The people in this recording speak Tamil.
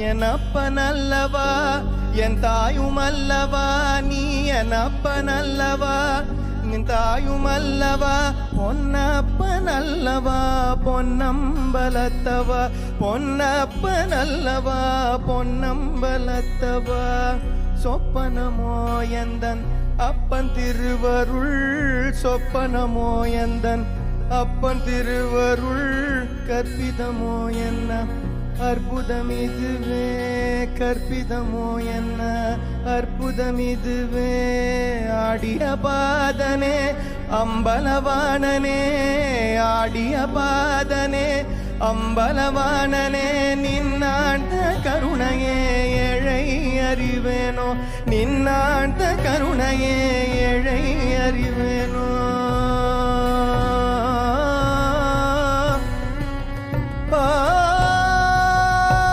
என் அப்பனல்லவா என் தாயுமல்லவா நீ என் அப்பனல்லவா நின் தாயுமல்லவா பொன்னப்பனல்லவா பொன்னம்பலத்தவா பொன்னப்பனல்லவா பொன்னம்பலத்தவா சொப்பனமோ எந்தன் அப்பன் திருவருள் சொப்பனமோ எந்தன் அப்பன் திருவருள் கற்பிதமோ என்ன அற்புதமிதுவே கற்பிதமோ என்ன அற்புதமிதுவே ஆடிய பாதனே அம்பலவாணனே ஆடிய பாதனே அம்பலவாணனே நின்னாண்ட கருணையே ஏழை அறிவேனோ நின்னாண்ட கருணையே ஏழை அறிவேனோ